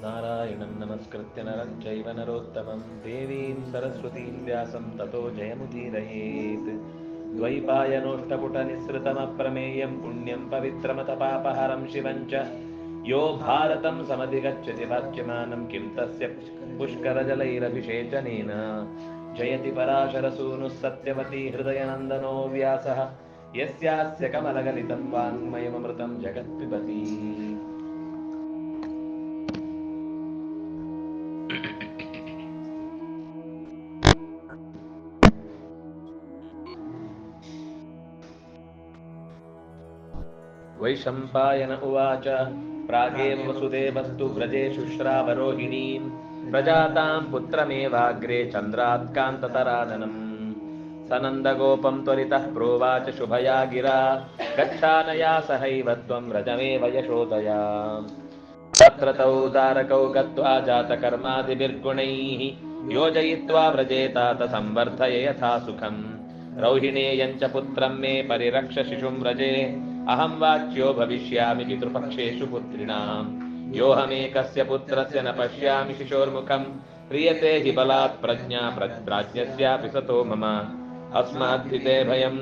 ನಾರಾಯಣಂ ನಮಸ್ಕೃತ್ಯ ನರಂ ಚೈವ ನರೋತ್ತಮಂ ದೇವೀಂ ಸರಸ್ವತೀಂ ವ್ಯಾಸಂ ತತೋ ಜಯಮುದೀರಯೇತ್. ದ್ವೈಪಾಯನೋಷ್ಟಪುಟನಿಸೃತಮಪ್ರಮೇಯಂ ಪುಣ್ಯಂ ಪವಿತ್ರಮತಪಾಪಹರಂ ಶಿವಂ ಚ ಯೋ ಭಾರತಂ ಸಮಧಿಗಚ್ಚತಿ ವಾಚ್ಯಮಾನಂ ಕಿಂ ತಸ್ಯ ಪುಷ್ಕರಜಲೈರಭಿಷೇಚನೇನ. ಜಯತಿ ಪರಾಶರಸೂನುಃ ಸತ್ಯವತಿ ಹೃದಯನಂದನೋ ವ್ಯಾಸಃ ಯಸ್ಯಾಸ್ಯ ಕಮಲಗಲಿತಂ ವಾङ्ಮಯಮೃತಂ ಜಗತ್ಪಿಬತಿ. ವೈಶಂಪಾಯನ ಉವಾಚ ಪ್ರಾಗೇವ ವಸುದೇವಸ್ತು ವ್ರಜೇ ಶುಶ್ರಾವರೋಹಿಣೀಂ ಪ್ರಜಾತಾಂ ಪುತ್ರಮೇವಾಗ್ರೇ ಚಂದ್ರಾತ್ ಕಾಂತತರಾನನಂ. ಸನಂದಗೋಪಂ ತ್ವರಿತಃ ಪ್ರೋವಾಚ ಶುಭಯಾ ಗಿರಾ ಗಚ್ಛಾನಯಾ ಸಹೈವ ತ್ವಂ ವ್ರಜಮೇವ ಯಶೋದಯಾ. ತತ್ರ ತೌ ದಾರಕೌ ಗತ್ವಾ ಜಾತಕರ್ಮಾದಿಭಿರ್ಗುಣೈಃ ಯೋಜಯಿತ್ವಾ ವ್ರಜೇ तात ಸಂವರ್ಧಯ ಯಥಾ ಸುಖಂ. ರೌಹಿಣೇಯಂಚ ಪುತ್ರಂ ಮೇ ಪರಿರಕ್ಷ ಶಿಶುಂ ವ್ರಜೇ ಅಹಂ ವಾಚ್ಯೋ ಭವಿಷ್ಯಾಮಿ ಪಿತೃಪಕ್ಷೇಷು ಪುತ್ರಿಣಾಂ. ಯೋಹಮೇಕಸ್ಯ ಪುತ್ರಸ್ಯ ನ ಪಶ್ಯಾಮಿ ಶಿಶೋರ್ಮುಖಂ ಕ್ರಿಯತೆ ಹಿ ಬಲಾತ್ ಪ್ರಜ್ಞಾ ಪ್ರಾಜ್ಞಸ್ಯಾಪಿ ಸತೋ ಮಮ. ಅಸ್ಮಾದ್ಧಿತೆ ಭಯಂ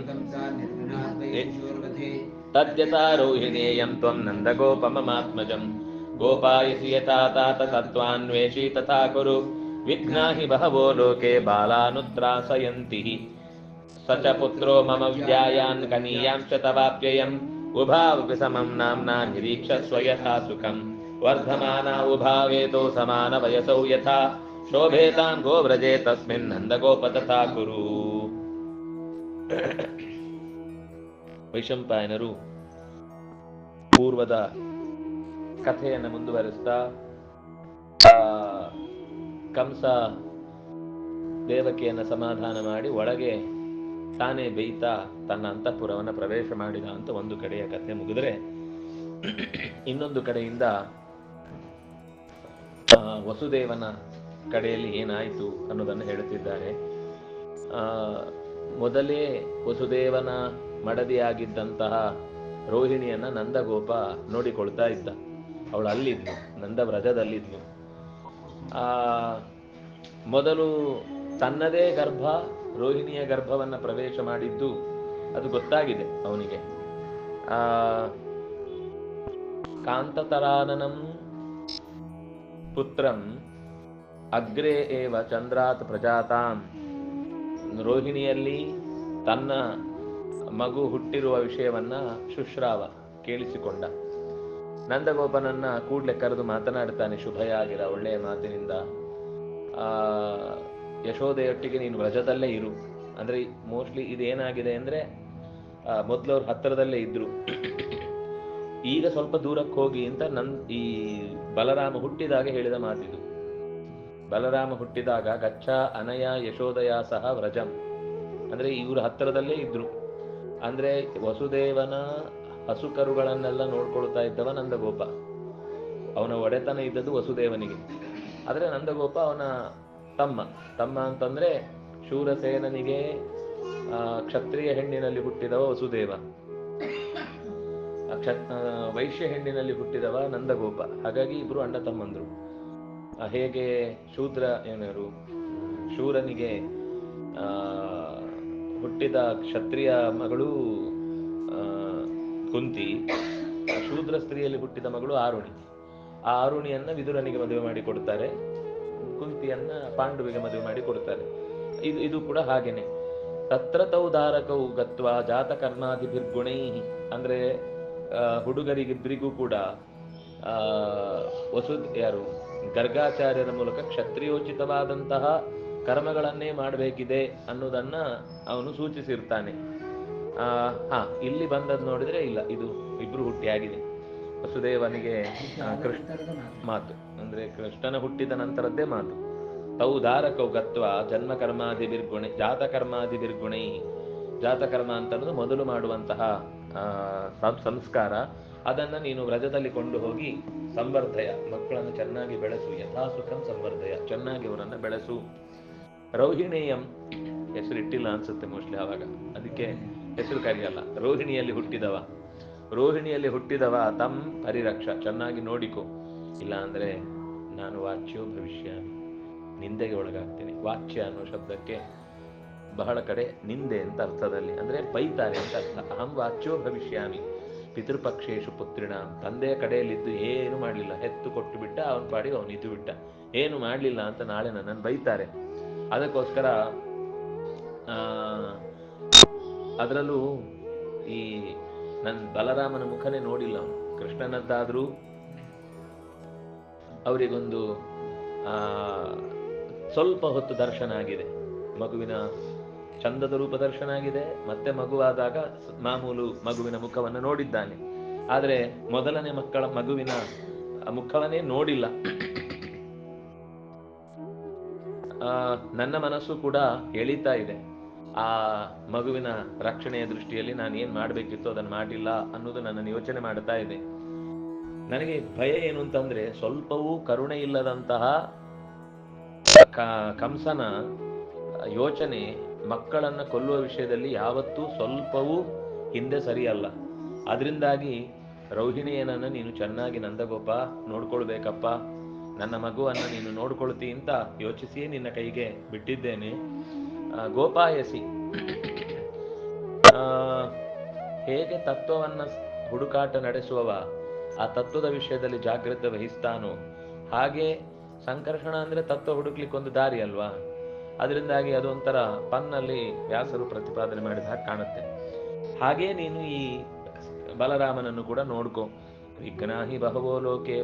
ತದ್ಯಥಾ ರೋಹಿಣೇಯಂ ತ್ವಂ ನಂದಗೋಪಮಮಾತ್ಮಜಂ. ಗೋಪಾಯಸಿ ಯಥಾ तात ತತ್ವಾನ್ವೇಷಿ ತಥಾ ಕುರು ವಿಘ್ನಾ ಹಿ ಬಹವೋ ಲೋಕೆ ಬಾಲಾನುತ್ರಾಸಯಂತಿ. ಸ ಚ ಪುತ್ರೋ ಮಮ ವಿದ್ಯಾಯಾನ್ ಕನೀಯಾಂ ಚ ತವಾಪ್ಯಯಂ ಉಭಾವಪಿ ಸಮಂ ನಾಮ್ನಾ ನಿರೀಕ್ಷಸ್ವ ಯಥಾ ಸುಖಂ. ವರ್ಧಮಾನಾ ಉಭಾವೇತೋ ಸಮಾನ ವಯಸೌ ಯಥಾ ಶೋಭೇತಾಂ ಗೋವ್ರಜೇ ತಸ್ಮಿನ್ ನಂದಗೋಪ ತಥಾ ಕುರು. ವೈಶಂಪಾಯನರು ಪೂರ್ವದ ಕಥೆಯನ್ನು ಮುಂದುವರಿಸ್ತಾ ಕಂಸ ದೇವಕಿಯನ್ನು ಸಮಾಧಾನ ಮಾಡಿ ಒಳಗೆ ತಾನೇ ಬೇಯ್ತಾ ತನ್ನ ಅಂತಃಪುರವನ್ನು ಪ್ರವೇಶ ಮಾಡಿದ ಅಂತ ಒಂದು ಕಡೆಯ ಕಥೆ ಮುಗಿದ್ರೆ, ಇನ್ನೊಂದು ಕಡೆಯಿಂದ ವಸುದೇವನ ಕಡೆಯಲ್ಲಿ ಏನಾಯಿತು ಅನ್ನೋದನ್ನು ಹೇಳುತ್ತಿದ್ದಾರೆ. ಮೊದಲೇ ವಸುದೇವನ ಮಡದಿಯಾಗಿದ್ದಂತಹ ರೋಹಿಣಿಯನ್ನ ನಂದಗೋಪ ನೋಡಿಕೊಳ್ತಾ ಇದ್ದ. ಅವಳು ಅಲ್ಲಿದ್ಲು, ನಂದವ್ರಜದಲ್ಲಿದ್ಲು. ಮೊದಲು ತನ್ನದೇ ಗರ್ಭ ರೋಹಿಣಿಯ ಗರ್ಭವನ್ನು ಪ್ರವೇಶ ಮಾಡಿದ್ದು ಅದು ಗೊತ್ತಾಗಿದೆ ಅವನಿಗೆ. ಕಾಂತತರಾನನಂ ಪುತ್ರಂ ಅಗ್ರೇ ಏವ ಚಂದ್ರಾತ್ ಪ್ರಜಾತಾಂ. ರೋಹಿಣಿಯಲ್ಲಿ ತನ್ನ ಮಗು ಹುಟ್ಟಿರುವ ವಿಷಯವನ್ನ ಶುಶ್ರಾವ ಕೇಳಿಸಿಕೊಂಡ. ನಂದಗೋಪನನ್ನ ಕೂಡ್ಲೆ ಕರೆದು ಮಾತನಾಡ್ತಾನೆ ಶುಭಯಾಗಿರ, ಒಳ್ಳೆಯ ಮಾತಿನಿಂದ. ಯಶೋದೆಯೊಟ್ಟಿಗೆ ನೀನು ವ್ರಜದಲ್ಲೇ ಇರು. ಅಂದ್ರೆ ಮೋಸ್ಟ್ಲಿ ಇದೇನಾಗಿದೆ ಅಂದ್ರೆ ಮೊದಲವ್ರು ಹತ್ತಿರದಲ್ಲೇ ಇದ್ರು, ಈಗ ಸ್ವಲ್ಪ ದೂರಕ್ಕೆ ಹೋಗಿ ಅಂತ ಈ ಬಲರಾಮ ಹುಟ್ಟಿದಾಗ ಹೇಳಿದ ಮಾತಿದು. ಬಲರಾಮ ಹುಟ್ಟಿದಾಗ ಗಚ್ಚ ಅನಯ ಯಶೋದಯ ಸಹ ವ್ರಜಂ, ಅಂದ್ರೆ ಇವರು ಹತ್ತಿರದಲ್ಲೇ ಇದ್ರು. ಅಂದ್ರೆ ವಸುದೇವನ ಹಸುಕರುಗಳನ್ನೆಲ್ಲ ನೋಡ್ಕೊಳ್ತಾ ಇದ್ದವ ನಂದಗೋಪ. ಅವನ ಒಡೆತನ ಇದ್ದದ್ದು ವಸುದೇವನಿಗೆ. ಆದ್ರೆ ನಂದಗೋಪ ಅವನ ತಮ್ಮ ಅಂತಂದ್ರೆ ಶೂರಸೇನನಿಗೆ ಕ್ಷತ್ರಿಯ ಹೆಣ್ಣಿನಲ್ಲಿ ಹುಟ್ಟಿದವ ವಸುದೇವ, ವೈಶ್ಯ ಹೆಣ್ಣಿನಲ್ಲಿ ಹುಟ್ಟಿದವ ನಂದಗೋಪ. ಹಾಗಾಗಿ ಇಬ್ರು ಅಣ್ಣ ತಮ್ಮಂದ್ರು. ಹೇಗೆ ಶೂರನಿಗೆ ಹುಟ್ಟಿದ ಕ್ಷತ್ರಿಯ ಮಗಳು ಕುಂತಿ, ಶೂದ್ರ ಸ್ತ್ರೀಯಲ್ಲಿ ಹುಟ್ಟಿದ ಮಗಳು ಆರುಣಿ. ಆ ಆರುಣಿಯನ್ನ ವಿದುರನಿಗೆ ಮದುವೆ ಮಾಡಿ ಕೊಡ್ತಾರೆ, ಕುಂತಿಯನ್ನ ಪಾಂಡುವಿಗೆ ಮದುವೆ ಮಾಡಿ ಕೊಡ್ತಾರೆ. ಇದು ಕೂಡ ಹಾಗೇನೆ. ತತ್ರ ತೌ ದಾರಕೌ ಗತ್ವ ಜಾತಕರ್ಮಾದಿಭಿರ್ಗುಣೈ. ಅಂದ್ರೆ ಹುಡುಗರಿಗಿಬ್ಬರಿಗೂ ಕೂಡ ಗರ್ಗಾಚಾರ್ಯರ ಮೂಲಕ ಕ್ಷತ್ರಿಯೋಚಿತವಾದಂತಹ ಕರ್ಮಗಳನ್ನೇ ಮಾಡಬೇಕಿದೆ ಅನ್ನೋದನ್ನ ಅವನು ಸೂಚಿಸಿರ್ತಾನೆ. ಇಲ್ಲಿ ಬಂದದ್ದು ನೋಡಿದ್ರೆ ಇಲ್ಲ, ಇದು ಇಬ್ರು ಹುಟ್ಟಿ ಆಗಿದೆ. ವಸುದೇವನಿಗೆ ಮಾತು ಅಂದ್ರೆ ಕೃಷ್ಣನ ಹುಟ್ಟಿದ ನಂತರದ್ದೇ ಮಾತು. ತೌ ದಾರಕೌ ಗತ್ವ ಜನ್ಮ ಕರ್ಮಾದಿಭಿರ್ಗುಣೈ ಜಾತಕರ್ಮಾದಿಭಿರ್ಗುಣೈ. ಜಾತಕರ್ಮ ಅಂತ ಅನ್ನೋದು ಮೊದಲು ಮಾಡುವಂತಹ ಸಂಸ್ಕಾರ. ಅದನ್ನ ನೀನು ವ್ರಜದಲ್ಲಿ ಕೊಂಡು ಹೋಗಿ ಸಂವರ್ಧಯ, ಮಕ್ಕಳನ್ನು ಚೆನ್ನಾಗಿ ಬೆಳೆಸು. ಯಥಾ ಸುಖಂ ಸಂವರ್ಧಯ, ಚೆನ್ನಾಗಿ ಅವರನ್ನ ಬೆಳೆಸು. ರೌಹಿಣೇಯಂ ಹೆಸರಿಟ್ಟಿಲ್ಲ ಅನ್ಸುತ್ತೆ ಮೋಸ್ಟ್ಲಿ ಆವಾಗ, ಅದಕ್ಕೆ ಹೆಸರು ಕರೆಯಲ್ಲ. ರೋಹಿಣಿಯಲ್ಲಿ ಹುಟ್ಟಿದವ ತಂ ಪರಿರಕ್ಷ, ಚೆನ್ನಾಗಿ ನೋಡಿಕೊ. ಇಲ್ಲ ಅಂದ್ರೆ ನಾನು ವಾಚ್ಯೋ ಭವಿಷ್ಯಾಮಿ, ನಿಂದೆಗೆ ಒಳಗಾಗ್ತೀನಿ. ವಾಚ್ಯ ಅನ್ನೋ ಶಬ್ದಕ್ಕೆ ಬಹಳ ಕಡೆ ನಿಂದೆ ಅಂತ ಅರ್ಥದಲ್ಲಿ, ಅಂದರೆ ಬೈತಾರೆ ಅಂತ ಅರ್ಥ. ಅಹಂ ವಾಚ್ಯೋ ಭವಿಷ್ಯಾಮಿ ಪಿತೃಪಕ್ಷೇಶು ಪುತ್ರಿಣ, ತಂದೆಯ ಕಡೆಯಲ್ಲಿದ್ದು ಏನು ಮಾಡಲಿಲ್ಲ, ಹೆತ್ತು ಕೊಟ್ಟು ಬಿಟ್ಟ, ಅವನ ಪಾಡಿಗೆ ಅವನು ಇದ್ದು ಬಿಟ್ಟ, ಏನು ಮಾಡಲಿಲ್ಲ ಅಂತ ನಾಳೆ ನನ್ನನ್ನು ಬೈತಾರೆ. ಅದಕ್ಕೋಸ್ಕರ ಅದರಲ್ಲೂ ಈ ನನ್ನ ಬಲರಾಮನ ಮುಖನೇ ನೋಡಿಲ್ಲ ಅವನು. ಕೃಷ್ಣನದ್ದಾದರೂ ಅವರಿಗೊಂದು ಸ್ವಲ್ಪ ಹೊತ್ತು ದರ್ಶನ ಆಗಿದೆ, ಮಗುವಿನ ಚಂದದ ರೂಪ ದರ್ಶನ ಆಗಿದೆ, ಮತ್ತೆ ಮಗುವಾದಾಗ ಮಾಮೂಲು ಮಗುವಿನ ಮುಖವನ್ನು ನೋಡಿದ್ದಾನೆ. ಆದರೆ ಮೊದಲನೇ ಮಗುವಿನ ಮುಖವನ್ನೇ ನೋಡಿಲ್ಲ. ನನ್ನ ಮನಸ್ಸು ಕೂಡ ಎಳೀತಾ ಇದೆ, ಆ ಮಗುವಿನ ರಕ್ಷಣೆಯ ದೃಷ್ಟಿಯಲ್ಲಿ ನಾನು ಏನ್ ಮಾಡಬೇಕಿತ್ತು ಅದನ್ನು ಮಾಡಿಲ್ಲ ಅನ್ನೋದು ನನ್ನನ್ನು ಯೋಚನೆ ಮಾಡ್ತಾ ಇದೆ. ನನಗೆ ಭಯ ಏನು ಅಂತಂದ್ರೆ, ಸ್ವಲ್ಪವೂ ಕರುಣೆ ಇಲ್ಲದಂತಹ ಕಂಸನ ಯೋಚನೆ ಮಕ್ಕಳನ್ನ ಕೊಲ್ಲುವ ವಿಷಯದಲ್ಲಿ ಯಾವತ್ತೂ ಸ್ವಲ್ಪವೂ ಹಿಂದೆ ಸರಿಯಲ್ಲ. ಅದರಿಂದಾಗಿ ರೋಹಿಣಿಯನನ್ನು ನೀನು ಚೆನ್ನಾಗಿ ನಂದಗೋಪ ನೋಡ್ಕೊಳ್ಬೇಕಪ್ಪ, ನನ್ನ ಮಗುವನ್ನು ನೀನು ನೋಡ್ಕೊಳ್ತಿ ಅಂತ ಯೋಚಿಸಿಯೇ ನಿನ್ನ ಕೈಗೆ ಬಿಟ್ಟಿದ್ದೇನೆ. ಗೋಪಾಯಸಿ ಹೇಗೆ ತತ್ವವನ್ನ ಹುಡುಕಾಟ ನಡೆಸುವವ ಆ ತತ್ವದ ವಿಷಯದಲ್ಲಿ ಜಾಗ್ರತೆ ವಹಿಸ್ತಾನೋ, ಹಾಗೆ ಸಂಕರ್ಷಣ ಅಂದ್ರೆ ತತ್ವ ಹುಡುಕ್ಲಿಕ್ಕೆ ಒಂದು ದಾರಿ ಅಲ್ವಾ. ಅದರಿಂದಾಗಿ ಅದೊಂಥರ ಪನ್ನಲ್ಲಿ ವ್ಯಾಸರು ಪ್ರತಿಪಾದನೆ ಮಾಡಿದ ಹಾಗೆ ಕಾಣುತ್ತೆ. ಹಾಗೇ ನೀನು ಈ ಬಲರಾಮನನ್ನು ಕೂಡ ನೋಡ್ಕೊ. ವಿಘ್ನಾಹಿ ಬಹವೋ ಲೋಕೆ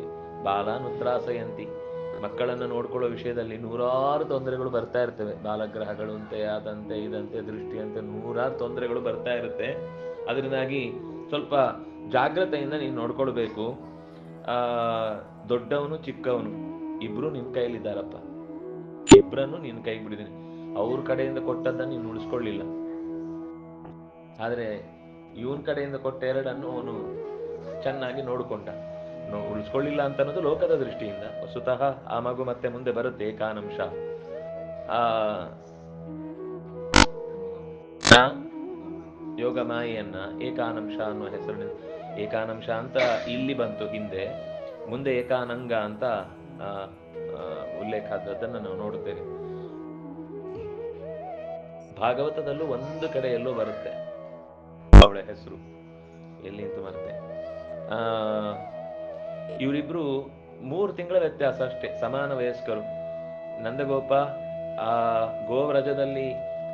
ಬಾಲಾನುತ್ರಾಸಯಂತಿ, ಮಕ್ಕಳನ್ನು ನೋಡ್ಕೊಳ್ಳೋ ವಿಷಯದಲ್ಲಿ ನೂರಾರು ತೊಂದರೆಗಳು ಬರ್ತಾ ಇರ್ತವೆ. ಬಾಲಗ್ರಹಗಳು ಅಂತೆ, ಅದಂತೆ ಇದಂತೆ ದೃಷ್ಟಿಯಂತೆ ನೂರಾರು ತೊಂದರೆಗಳು ಬರ್ತಾ ಇರುತ್ತೆ. ಅದರಿಂದಾಗಿ ಸ್ವಲ್ಪ ಜಾಗ್ರತೆಯಿಂದ ನೀನು ನೋಡ್ಕೊಳ್ಬೇಕು. ದೊಡ್ಡವನು ಚಿಕ್ಕವನು ಇಬ್ರು ನಿನ್ ಕೈಲಿದ್ದಾರಪ್ಪ, ಇಬ್ಬರನ್ನು ನಿನ್ ಕೈಗೆ ಬಿಡಿದೀನಿ. ಅವ್ರ ಕಡೆಯಿಂದ ಕೊಟ್ಟದ್ದನ್ನು ನೀನು ಉಳಿಸ್ಕೊಳ್ಳಿಲ್ಲ, ಆದ್ರೆ ಇವನ್ ಕಡೆಯಿಂದ ಕೊಟ್ಟ ಎರಡನ್ನು ಅವನು ಚೆನ್ನಾಗಿ ನೋಡ್ಕೊಂಡ. ಉಳಿಸ್ಕೊಳ್ಳಿಲ್ಲ ಅಂತ ಅನ್ನೋದು ಲೋಕದ ದೃಷ್ಟಿಯಿಂದ. ವಸ್ತುತಃ ಆ ಮಗು ಮತ್ತೆ ಮುಂದೆ ಬರುತ್ತೆ ಏಕಾನಂಶ. ಯೋಗ ಮಾಯೆಯನ್ನ ಏಕಾನಂಶ ಅನ್ನುವ ಹೆಸರಿನಿಂದ ಏಕಾನಂಶ ಅಂತ ಇಲ್ಲಿ ಬಂತು, ಹಿಂದೆ ಮುಂದೆ ಏಕಾನಂಗ ಅಂತ ಉಲ್ಲೇಖ ಆದದ್ದನ್ನು ನಾವು ನೋಡುತ್ತೇವೆ. ಭಾಗವತದಲ್ಲೂ ಒಂದು ಕಡೆ ಎಲ್ಲೋ ಬರುತ್ತೆ ಅವಳ ಹೆಸರು, ಎಲ್ಲಿ ಅಂತ ಮರೆತೆ. ಇವರಿಬ್ರು 3 ತಿಂಗಳ ವ್ಯತ್ಯಾಸ ಅಷ್ಟೇ, ಸಮಾನ ವಯಸ್ಕರು. ನಂದಗೋಪ ಆ ಗೋವ್ರಜದಲ್ಲಿ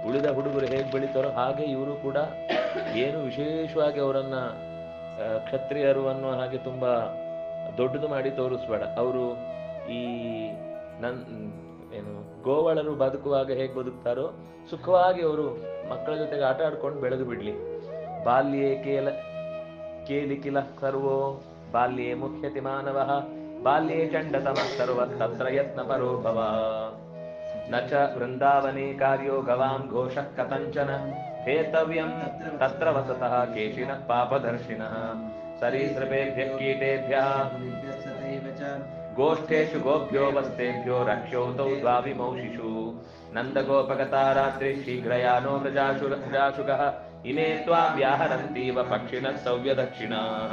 ಉಳಿದ ಹುಡುಗರು ಹೇಗೆ ಬೆಳಿತಾರೋ ಹಾಗೆ ಇವರು ಕೂಡ ಏನು ವಿಶೇಷವಾಗಿ ಅವರನ್ನ ಕ್ಷತ್ರಿಯರು ಅನ್ನೋ ಹಾಗೆ ತುಂಬಾ ದೊಡ್ಡದು ಮಾಡಿ ತೋರಿಸ್ಬೇಡ. ಅವರು ಈ ಏನು ಗೋವಳರು ಬದುಕುವಾಗ ಹೇಗೆ ಬದುಕ್ತಾರೋ ಸುಖವಾಗಿ ಅವರು ಮಕ್ಕಳ ಜೊತೆಗೆ ಆಟ ಆಡ್ಕೊಂಡು ಬೆಳೆದು ಬಿಡ್ಲಿ. ಬಾಲ್ಯೇ ಕೇಲಿಕಿಲ ಸರ್ವೋ ಬಾಲ್ಯೇ ಮುಖ್ಯತಿ ಮಾನವಃ ಬಾಲ್ಯೇ ಚಂಡತಮಃ ಸರ್ವ ತತ್ರ ಯತ್ನ ಪರೋ ಭವ ನ ಚ ವೃಂದಾವನೇ ಕಾರ್ಯೋ ಗವಾಂ ಘೋಷಃ ಕಥಂಚನ ಹೇತವ್ಯಂ ತತ್ರ ವಸತಃ ಕೇಶಿನಃ ಪಾಪದರ್ಶಿನಃ ಸರೀಸೃಪೇಭ್ಯಃ ಕೀಟೇಭ್ಯಃ ಗೋಷ್ಠೇಷು ಗೋಭ್ಯೋ ವಸ್ತೇಭ್ಯೋ ರಕ್ಷ್ಯೋತೌ ದ್ವಾವಿಮೌಷಿಷು ನಂದಗೋಪಗತಾ ರಾತ್ರಿ ಶೀಘ್ರಯಾನೋ ವ್ರಜಾಶುಕಃ ಇಮೇ ತ್ವಾಂ ವ್ಯಾಹರಂತೀವ ಪಕ್ಷಿಣಃ ಸವ್ಯದಕ್ಷಿಣಾಃ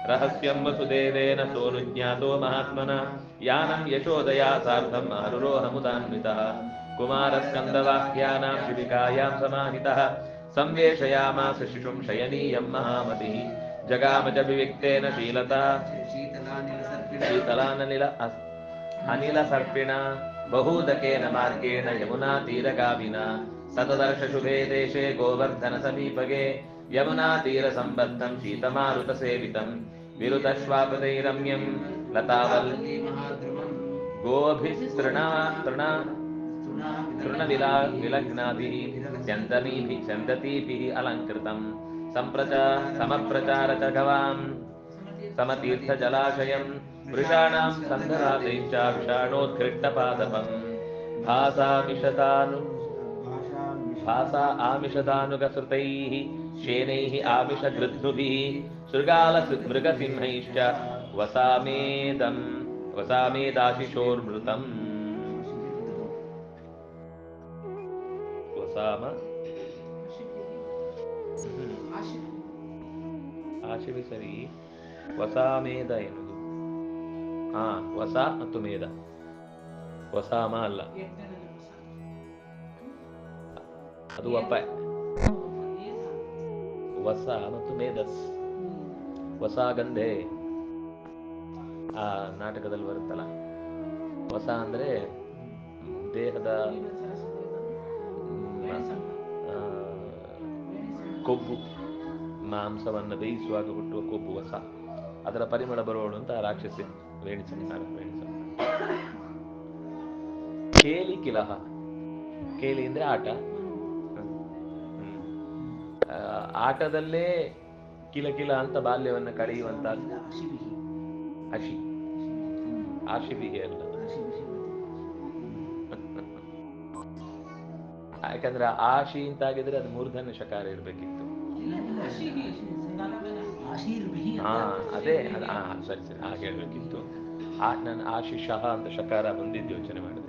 ರಹಸ್ಯಂ ವಸುದೇವೇನ ಸೋನುಜ್ಞಾತೋ ಮಹಾತ್ಮನ ಯಾನಂ ಯಶೋದಯಾ ಸಾರ್ಧಂ ಆರುರೋಹಮುದಾನ್ವಿತಃ ಕುಮಾರಸ್ಕಂದವಾಕ್ಯಾನಾಂ ಶಿಬಿಕಾಯಾಂ ಸಮಾಹಿತಃ ಸಂವೇಶಯಾಮಾಸ ಶಿಶುಂ ಶಯನೀಯಂ ಮಹಾಮತಿಃ ಜಗಾಮಜ ವಿವಿಕ್ತೇನ ಅನಿಲ ಸರ್ಪಿಣ ಬಹೂದಕೇನ ಮಾರ್ಗೇಣ ಯಮುನಾ ತೀರಗಾಮಿನ ಸತದರ್ಶ ಶುಭೇ ದೇಶೇ ಗೋವರ್ಧನ ಸಮೀಪಗೆ ಯಮುನಾ ತೀರ ಸಂಬದ್ಧಂ ಶೀತಮಾರುತ ಸೇವಿತಂ ವಿರುತಶ್ವಾಪದೈರಮ್ಯಂ ಲತಾವಲ್ ತೃಣವಿಲಗ್ನಾಭಿಃ ಚಂದತೀಭಿಃ ಅಲಂಕೃತಂ ಸಮಪ್ರಚಾರ ಚ ಗವಾಂ ಸಮತೀರ್ಥ ಜಲಾಶಯಂ ವೃಷಾಣಾಂ ಸಂಧರಾತೈಶ್ಚ ವಿಷಾಣೋತ್ಕೃಷ್ಟಪಾದಪಂ ಭಾಸಾ ಆಮಿಷದಾನುಗಸೃತೈಃ ಶೇನೈಃ ಆಮಿಷಗೃಧ್ನುಭಿಃ ಶೃಗಾಲ ಮೃಗಸಿಂಹೈಶ್ಚ ವಸಾಮೇದಾಶಿಷೋರ್ಮೃತಂ. ವಸಾಮ ಆಶಿವಿ ಸರಿ, ವಸಾಮೇದ ಎನ್ನುವುದು ಹಾ, ವಸ ಮತ್ತು ಮೇಧ. ವಸಾಮ ಅಲ್ಲ, ಅದು ಒಪ್ಪ. ವಸ ಮತ್ತು ಮೇಧಸ್. ವಸಾಗಂಧೆ ಆ ನಾಟಕದಲ್ಲಿ ಬರುತ್ತಲ್ಲ. ವಸ ಅಂದ್ರೆ ದೇಹದ ಆ, ಕೊಬ್ಬು, ಮಾಂಸವನ್ನು ಬೇಯಿಸುವಾಗ ಹುಟ್ಟುವ ಕೊಬ್ಬು ವಸ. ಅದರ ಪರಿಮಳ ಬರೋಳು ಅಂತ ರಾಕ್ಷಸಿ ವೇಣಿ ಸಂಹಾರ. ಕೇಲಿ ಕಿಲಹ. ಕೇಲಿ ಅಂದ್ರೆ ಆಟ. ಆಟದಲ್ಲೇ ಕಿಲ ಅಂತ ಬಾಲ್ಯವನ್ನ ಕಳೆಯುವಂತ ಅಶಿ. ಆಶಿಬಿಗೆ ಅಲ್ಲ. ಯಾಕಂದ್ರೆ ಆಶಿ ಅಂತಾಗಿದ್ರೆ ಅದು ಮೂರ್ಧನ್ಯ ಶಕಾರ ಇರ್ಬೇಕಿತ್ತು. ಹಾ, ಅದೇ ಸರಿ ಸರಿ, ಹಾಗೆ ಹೇಳ್ಬೇಕಿತ್ತು. ನಾನು ಆಶಿಷಃ ಅಂತ ಶಕಾರ ಬಂದಿದ್ದು ಯೋಚನೆ ಮಾಡಿದೆ.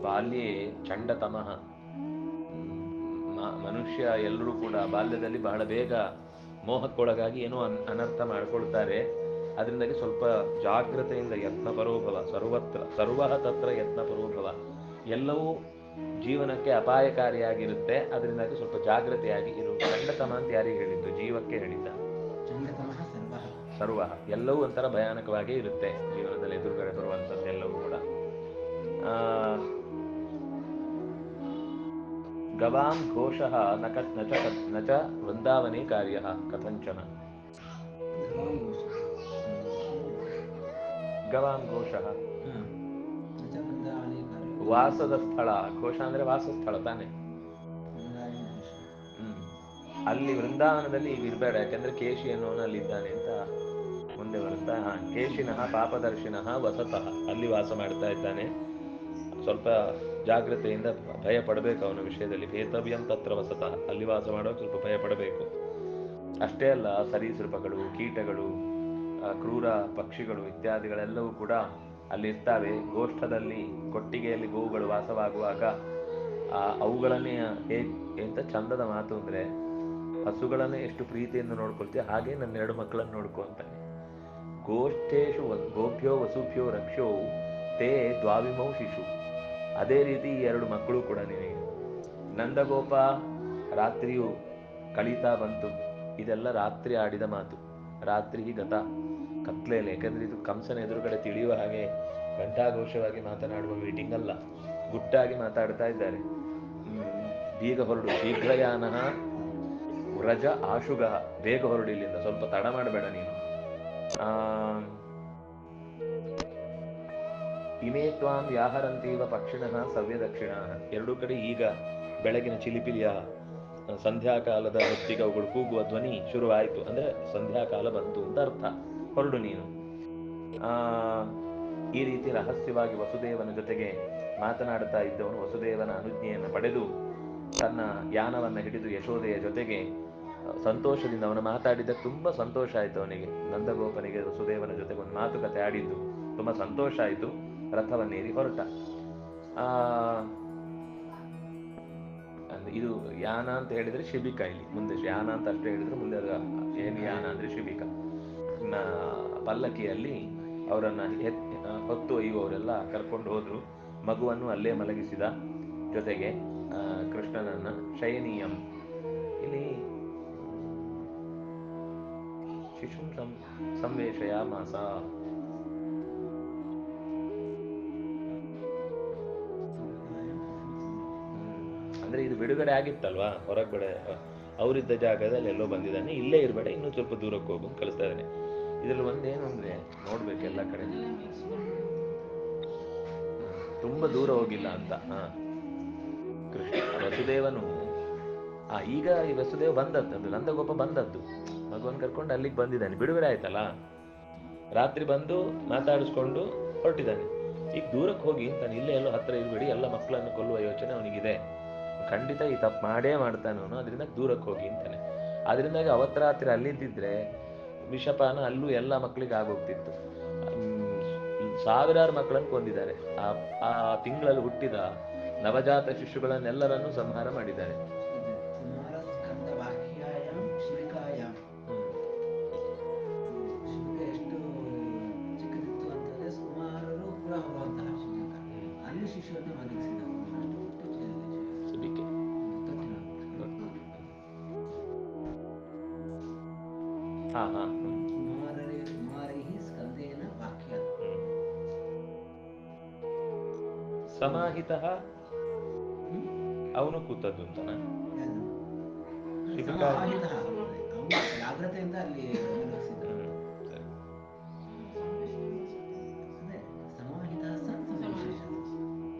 ಬಾಲ್ಯೆ ಚಂಡತಮಃ. ಮನುಷ್ಯ ಎಲ್ಲರೂ ಕೂಡ ಬಾಲ್ಯದಲ್ಲಿ ಬಹಳ ಬೇಗ ಮೋಹಕ್ಕೊಳಗಾಗಿ ಏನೋ ಅನರ್ಥ ಮಾಡ್ಕೊಳ್ತಾರೆ. ಅದರಿಂದಾಗಿ ಸ್ವಲ್ಪ ಜಾಗ್ರತೆಯಿಂದ ಯತ್ನ ಪರೋಭವ. ಸರ್ವ ತತ್ರ ಯತ್ನ ಪರೋಭವ. ಎಲ್ಲವೂ ಜೀವನಕ್ಕೆ ಅಪಾಯಕಾರಿಯಾಗಿರುತ್ತೆ. ಅದರಿಂದಾಗಿ ಸ್ವಲ್ಪ ಜಾಗ್ರತೆಯಾಗಿ ಇರು. ಚಂಡತಮ ಅಂತ ಯಾರಿಗೆ ಹೇಳಿದ್ದು? ಜೀವಕ್ಕೆ ಹೇಳಿದ್ದ. ಸರ್ವ ಎಲ್ಲವೂ ಒಂಥರ ಭಯಾನಕವಾಗೇ ಇರುತ್ತೆ ಜೀವನದಲ್ಲಿ ಎದುರುಗಡೆ ಬರುವಂಥದ್ದು ಎಲ್ಲವೂ ಕೂಡ. ಗವಾಂ ಘೋಷಃ ನ ಚ ವೃಂದಾವನೇ ಕಾರ್ಯಃ ಕಥಂಚನ. ಗವಾಂ ಘೋಷಃ ವಾಸದ ಸ್ಥಳ. ಘೋಷ ಅಂದ್ರೆ ವಾಸಸ್ಥಳ ತಾನೆ. ಅಲ್ಲಿ ವೃಂದಾವನದಲ್ಲಿ ಈಗ ಇರಬೇಡ, ಯಾಕಂದ್ರೆ ಕೇಶಿ ಅನ್ನೋನು ಅಲ್ಲಿ ಇದ್ದಾನೆ ಅಂತ ಮುಂದೆ ಬರುತ್ತಾ. ಕೇಶಿನಃ ಪಾಪದರ್ಶಿನಃ ವಸತಃ. ಅಲ್ಲಿ ವಾಸ ಮಾಡ್ತಾ ಇದ್ದಾನೆ. ಸ್ವಲ್ಪ ಜಾಗ್ರತೆಯಿಂದ ಭಯ ಪಡಬೇಕು ಅವನ ವಿಷಯದಲ್ಲಿ. ಭೇತವ್ಯಂ ತತ್ರ ವಸತಃ. ಅಲ್ಲಿ ವಾಸ ಮಾಡೋಕೆ ಸ್ವಲ್ಪ ಭಯ ಪಡಬೇಕು. ಅಷ್ಟೇ ಅಲ್ಲ, ಸರೀಸೃಪಗಳು, ಕೀಟಗಳು, ಕ್ರೂರ ಪಕ್ಷಿಗಳು ಇತ್ಯಾದಿಗಳೆಲ್ಲವೂ ಕೂಡ ಅಲ್ಲಿರ್ತಾವೆ. ಗೋಷ್ಠದಲ್ಲಿ, ಕೊಟ್ಟಿಗೆಯಲ್ಲಿ ಗೋವುಗಳು ವಾಸವಾಗುವಾಗ ಅವುಗಳನ್ನೇ ಎಂತ ಚಂದದ ಮಾತು ಅಂದ್ರೆ, ಹಸುಗಳನ್ನೇ ಎಷ್ಟು ಪ್ರೀತಿಯಿಂದ ನೋಡ್ಕೊಳ್ತೀಯ ಹಾಗೆ ನನ್ನ 2 ಮಕ್ಕಳನ್ನು ನೋಡ್ಕೊ ಅಂತಾನೆ. ಗೋಷ್ಠೇಶು ಗೋಭ್ಯೋ ವಸುಭ್ಯೋ ರಕ್ಷೋ ತೇ ದ್ವಾವಿಮೌ ಶಿಶು. ಅದೇ ರೀತಿ ಈ 2 ಮಕ್ಕಳು ಕೂಡ ನಿನಗೆ. ನಂದಗೋಪ ರಾತ್ರಿಯು ಕಳೀತಾ ಬಂತು. ಇದೆಲ್ಲ ರಾತ್ರಿ ಆಡಿದ ಮಾತು. ರಾತ್ರಿ ಗತ ಕತ್ಲೆಯಲ್ಲಿ. ಯಾಕಂದ್ರೆ ಇದು ಕಂಸನ ಎದುರುಗಡೆ ತಿಳಿಯುವ ಹಾಗೆ ಘಂಟಾಘೋಷವಾಗಿ ಮಾತನಾಡುವ ಮೀಟಿಂಗ್ ಅಲ್ಲ. ಗುಟ್ಟಾಗಿ ಮಾತಾಡ್ತಾ ಇದ್ದಾರೆ. ಬೇಗ ಹೊರಡು, ಶೀಘ್ರಯಾನ ವ್ರಜ ಆಶುಗ. ಬೇಗ ಹೊರಡು ಇಲ್ಲಿಂದ, ಸ್ವಲ್ಪ ತಡ ಮಾಡಬೇಡ ನೀನು. ಇಮೇ ತ್ವಾಂ ವ್ಯಾಹರಂತೀವ ಪಕ್ಷಿಣಃ ಸವ್ಯ ದಕ್ಷಿಣ. 2 ಕಡೆ ಈಗ ಬೆಳಗಿನ ಚಿಲಿಪಿಲಿಯ ಸಂಧ್ಯಾಕಾಲದ ಹೊತ್ತಿಗೆ ಅವುಗಳು ಕೂಗುವ ಧ್ವನಿ ಶುರುವಾಯಿತು. ಅಂದ್ರೆ ಸಂಧ್ಯಾಕಾಲ ಬಂತು ಅಂತ ಅರ್ಥ. ಹೊರಡು ನೀನು. ಈ ರೀತಿ ರಹಸ್ಯವಾಗಿ ವಸುದೇವನ ಜೊತೆಗೆ ಮಾತನಾಡುತ್ತಾ ಇದ್ದವನು ವಸುದೇವನ ಅನುಜ್ಞೆಯನ್ನು ಪಡೆದು ತನ್ನ ಯಾನವನ್ನು ಹಿಡಿದು ಯಶೋದೆಯ ಜೊತೆಗೆ ಸಂತೋಷದಿಂದ ಅವನು ಮಾತಾಡಿದ ತುಂಬಾ ಸಂತೋಷ ಆಯಿತು ಅವನಿಗೆ. ನಂದಗೋಪನಿಗೆ ವಸುದೇವನ ಜೊತೆಗೆ ಒಂದು ಮಾತುಕತೆ ಆಡಿದ್ದು ತುಂಬಾ ಸಂತೋಷ ಆಯಿತು. ರಥವನ್ನೇರಿ ಹೊರಟ. ಇದು ಯಾನ ಅಂತ ಹೇಳಿದ್ರೆ ಶಿಬಿಕ. ಇಲ್ಲಿ ಮುಂದೆ ಯಾನ ಅಂತ ಅಷ್ಟೇ ಹೇಳಿದ್ರೆ ಮುಂದೆ ಏನು ಯಾನ ಅಂದ್ರೆ ಶಿಬಿಕ. ಪಲ್ಲಕ್ಕಿಯಲ್ಲಿ ಅವರನ್ನ ಹೊತ್ತು ಒಯ್ಯುವವರೆಲ್ಲ ಕರ್ಕೊಂಡು ಹೋದ್ರು. ಮಗುವನ್ನು ಅಲ್ಲೇ ಮಲಗಿಸಿದ. ಜೊತೆಗೆ ಕೃಷ್ಣನನ್ನ ಶಯನೀಯಂ. ಇಲ್ಲಿ ಶಿಶುಂ ಸಂವೇಶಯ ಮಾಸ. ಅಂದ್ರೆ ಇದು ಬಿಡುಗಡೆ ಆಗಿತ್ತಲ್ವಾ, ಹೊರಗಡೆ ಅವರಿದ್ದ ಜಾಗದಲ್ಲಿ ಎಲ್ಲೋ ಬಂದಿದ್ದಾನೆ. ಇಲ್ಲೇ ಇರಬೇಡ, ಇನ್ನೂ ಸ್ವಲ್ಪ ದೂರಕ್ಕೆ ಹೋಗು ಕಳಿಸ್ತಾ ಇದ್ದಾನೆ. ಇದ್ರಲ್ಲಿ ಒಂದೇನು ಅಂದ್ರೆ ನೋಡ್ಬೇಕು ಎಲ್ಲ ಕಡೆ ತುಂಬಾ ದೂರ ಹೋಗಿಲ್ಲ ಅಂತ. ಕೃಷ್ಣ ವಸುದೇವನು ಈಗ ಈ ವಸುದೇವ ಬಂದದ್ದು, ಅಂದ್ರೆ ನಂದಗೋಪ ಬಂದದ್ದು ಮಗುವನ್ನು ಕರ್ಕೊಂಡು ಅಲ್ಲಿಗೆ ಬಂದಿದ್ದಾನೆ. ಬಿಡುಗಡೆ ಆಯ್ತಲ್ಲ, ರಾತ್ರಿ ಬಂದು ಮಾತಾಡಿಸ್ಕೊಂಡು ಹೊರಟಿದ್ದಾನೆ. ಈಗ ದೂರಕ್ಕೆ ಹೋಗಿ ತಾನು ಇಲ್ಲೇ ಎಲ್ಲೋ ಹತ್ರ ಇರಬೇಡಿ, ಎಲ್ಲ ಮಕ್ಕಳನ್ನು ಕೊಲ್ಲುವ ಯೋಚನೆ ಅವನಿಗಿದೆ. ಖಂಡಿತ ಈ ತಪ್ಪು ಮಾಡೇ ಮಾಡ್ತಾನವನು, ಅದರಿಂದ ದೂರಕ್ಕೆ ಹೋಗಿ ಅಂತಾನೆ. ಅದರಿಂದಾಗಿ ಅವತ್ತು ರಾತ್ರಿ ಅಲ್ಲಿದ್ದಿದ್ರೆ ವಿಷಪಾನ ಅಲ್ಲೂ ಎಲ್ಲ ಮಕ್ಕಳಿಗೆ ಆಗೋಗ್ತಿತ್ತು. ಸಾವಿರಾರು ಮಕ್ಕಳನ್ನು ಕೊಂದಿದ್ದಾರೆ. ಆ ತಿಂಗಳಲ್ಲಿ ಹುಟ್ಟಿದ ನವಜಾತ ಶಿಶುಗಳನ್ನೆಲ್ಲರನ್ನು ಸಂಹಾರ ಮಾಡಿದ್ದಾರೆ. ಹಾ ಹಾ ಕುಮಾರೈಃ ಸ್ಕಂದೇನ ವಾಕ್ಯ. ಸಮಾಹಿತ ಅವನು ಕೂತದ್ದು ಅಂತನ ಯಾವುದು? ಶಿಬಿಕಾರಿ. ಸಮಾಹಿತ ಅವನು ಜಾಗ್ರತೆಯಿಂದ ಅಲ್ಲಿ ಗಮನಿಸಿದ. ಸರಿ. ಅದೇ ಸಮಾಹಿತ ಸನ್ ವಿಶೇಷ.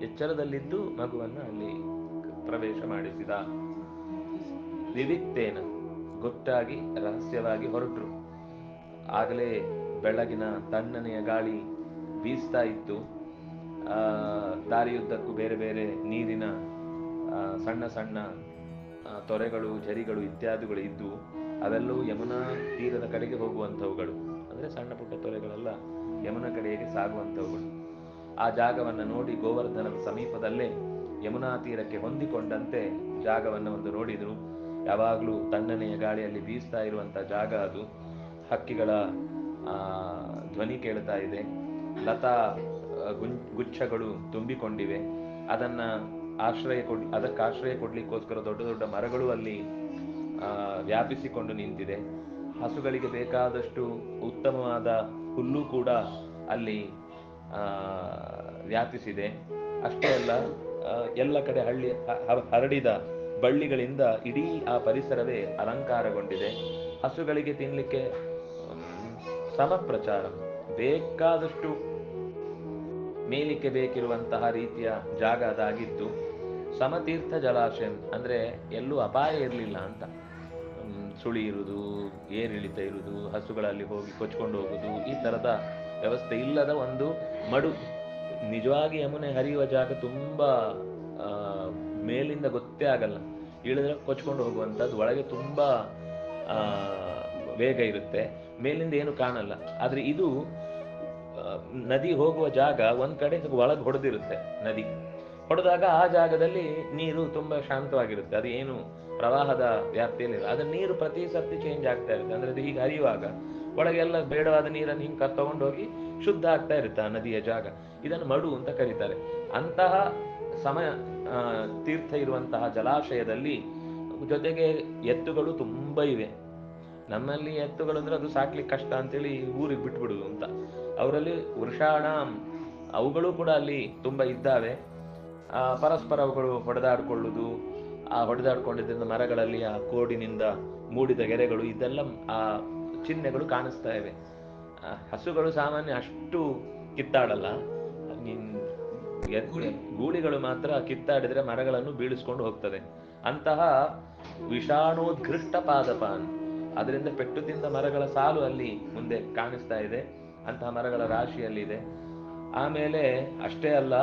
ಎಚ್ಚರದಲ್ಲಿದ್ದು ಮಗುವನ್ನು ಅಲ್ಲಿ ಪ್ರವೇಶ ಮಾಡಿಸಿದ. ವಿವಿಕ್ತೇನ ಗುಟ್ಟಾಗಿ ರಹಸ್ಯವಾಗಿ ಹೊರಟರು. ಆಗಲೇ ಬೆಳಗಿನ ತಣ್ಣನೆಯ ಗಾಳಿ ಬೀಸ್ತಾ ಇತ್ತು. ದಾರಿಯುದ್ದಕ್ಕೂ ಬೇರೆ ಬೇರೆ ನೀರಿನ ಸಣ್ಣ ಸಣ್ಣ ತೊರೆಗಳು, ಝರಿಗಳು ಇತ್ಯಾದಿಗಳು ಇದ್ದು ಅವೆಲ್ಲವೂ ಯಮುನಾ ತೀರದ ಕಡೆಗೆ ಹೋಗುವಂಥವುಗಳು. ಅಂದರೆ ಸಣ್ಣ ಪುಟ್ಟ ತೊರೆಗಳೆಲ್ಲ ಯಮುನಾ ಕಡೆಗೆ ಸಾಗುವಂಥವುಗಳು. ಆ ಜಾಗವನ್ನು ನೋಡಿ ಗೋವರ್ಧನದ ಸಮೀಪದಲ್ಲೇ ಯಮುನಾ ತೀರಕ್ಕೆ ಹೊಂದಿಕೊಂಡಂತೆ ಜಾಗವನ್ನು ಒಂದು ನೋಡಿದರು. ಯಾವಾಗಲೂ ತಣ್ಣನೆಯ ಗಾಳಿಯಲ್ಲಿ ಬೀಸ್ತಾ ಇರುವಂಥ ಜಾಗ ಅದು. ಹಕ್ಕಿಗಳ ಧ್ವನಿ ಕೇಳ್ತಾ ಇದೆ. ಲತಾ ಗುಚ್ಛಗಳು ತುಂಬಿಕೊಂಡಿವೆ. ಅದಕ್ಕೆ ಆಶ್ರಯ ಕೊಡ್ಲಿಕ್ಕೋಸ್ಕರ ದೊಡ್ಡ ದೊಡ್ಡ ಮರಗಳು ಅಲ್ಲಿ ವ್ಯಾಪಿಸಿಕೊಂಡು ನಿಂತಿದೆ. ಹಸುಗಳಿಗೆ ಬೇಕಾದಷ್ಟು ಉತ್ತಮವಾದ ಹುಲ್ಲು ಕೂಡ ಅಲ್ಲಿ ವ್ಯಾಪಿಸಿದೆ. ಅಷ್ಟೇ ಅಲ್ಲ, ಎಲ್ಲ ಕಡೆ ಹರಡಿದ ಬಳ್ಳಿಗಳಿಂದ ಇಡೀ ಆ ಪರಿಸರವೇ ಅಲಂಕಾರಗೊಂಡಿದೆ. ಹಸುಗಳಿಗೆ ತಿನ್ನಲಿಕ್ಕೆ ಸಮಪ್ರಚಾರ, ಬೇಕಾದಷ್ಟು ಮೇಲಿಕ್ಕೆ ಬೇಕಿರುವಂತಹ ರೀತಿಯ ಜಾಗ ಅದಾಗಿತ್ತು. ಸಮತೀರ್ಥ ಜಲಾಶಯ ಅಂದರೆ ಎಲ್ಲೂ ಅಪಾಯ ಇರಲಿಲ್ಲ ಅಂತ. ಸುಳಿ ಇರುವುದು, ಏರಿಳಿತ ಇರುವುದು, ಹಸುಗಳಲ್ಲಿ ಹೋಗಿ ಕೊಚ್ಕೊಂಡು ಹೋಗುದು, ಈ ಥರದ ವ್ಯವಸ್ಥೆ ಇಲ್ಲದ ಒಂದು ಮಡು. ನಿಜವಾಗಿ ಯಮುನೆ ಹರಿಯುವ ಜಾಗ ತುಂಬ ಮೇಲಿಂದ ಗೊತ್ತೇ ಆಗಲ್ಲ. ಇಳಿದ್ರೆ ಕೊಚ್ಕೊಂಡು ಹೋಗುವಂಥದ್ದು. ಒಳಗೆ ತುಂಬ ವೇಗ ಇರುತ್ತೆ, ಮೇಲಿಂದ ಏನು ಕಾಣಲ್ಲ. ಆದರೆ ಇದು ನದಿ ಹೋಗುವ ಜಾಗ ಒಂದ್ ಕಡೆ ಒಳಗೆ ಹೊಡೆದಿರುತ್ತೆ. ನದಿ ಹೊಡೆದಾಗ ಆ ಜಾಗದಲ್ಲಿ ನೀರು ತುಂಬಾ ಶಾಂತವಾಗಿರುತ್ತೆ. ಅದು ಏನು ಪ್ರವಾಹದ ವ್ಯಾಪ್ತಿಯಲ್ಲಿ ಅದ್ರ ನೀರು ಪ್ರತಿ ಸರ್ತಿ ಚೇಂಜ್ ಆಗ್ತಾ ಇರುತ್ತೆ. ಅಂದ್ರೆ ಅದು ಹೀಗೆ ಹರಿಯುವಾಗ ಒಳಗೆಲ್ಲ ಬೇಡವಾದ ನೀರನ್ನು ಹಿಂಗೆ ತಗೊಂಡೋಗಿ ಶುದ್ಧ ಆಗ್ತಾ ಇರುತ್ತೆ ಆ ನದಿಯ ಜಾಗ. ಇದನ್ನು ಮಡು ಅಂತ ಕರೀತಾರೆ. ಅಂತಹ ತೀರ್ಥ ಇರುವಂತಹ ಜಲಾಶಯದಲ್ಲಿ ಜೊತೆಗೆ ಎತ್ತುಗಳು ತುಂಬಾ ಇವೆ. ನಮ್ಮಲ್ಲಿ ಎತ್ತುಗಳು ಅಂದ್ರೆ ಅದು ಸಾಕ್ಲಿಕ್ಕೆ ಕಷ್ಟ ಅಂತೇಳಿ ಊರಿಗೆ ಬಿಟ್ಬಿಡುದು ಅಂತ. ಅವರಲ್ಲಿ ವೃಷಾಣ ಅವುಗಳು ಕೂಡ ಅಲ್ಲಿ ತುಂಬಾ ಇದ್ದಾವೆ. ಪರಸ್ಪರ ಅವುಗಳು ಹೊಡೆದಾಡ್ಕೊಳ್ಳುವುದು, ಆ ಹೊಡೆದಾಡ್ಕೊಂಡಿದ್ದರಿಂದ ಮರಗಳಲ್ಲಿ ಆ ಕೋಡಿನಿಂದ ಮೂಡಿದ ಗೆರೆಗಳು, ಇದೆಲ್ಲ ಆ ಚಿಹ್ನೆಗಳು ಕಾಣಿಸ್ತಾ ಇವೆ. ಹಸುಗಳು ಸಾಮಾನ್ಯ ಅಷ್ಟು ಕಿತ್ತಾಡಲ್ಲ. ಗೂಳಿಗಳು ಮಾತ್ರ ಕಿತ್ತಾಡಿದ್ರೆ ಮರಗಳನ್ನು ಬೀಳಿಸ್ಕೊಂಡು ಹೋಗ್ತದೆ. ಅಂತಹ ವಿಷಾಣೋದ್ಘೃಷ್ಟ ಪಾದಪಾನ್, ಅದರಿಂದ ಪೆಟ್ಟು ತಿಂದ ಮರಗಳ ಸಾಲು ಅಲ್ಲಿ ಮುಂದೆ ಕಾಣಿಸ್ತಾ ಇದೆ. ಅಂತಹ ಮರಗಳ ರಾಶಿಯಲ್ಲಿದೆ. ಆಮೇಲೆ ಅಷ್ಟೇ ಅಲ್ಲ,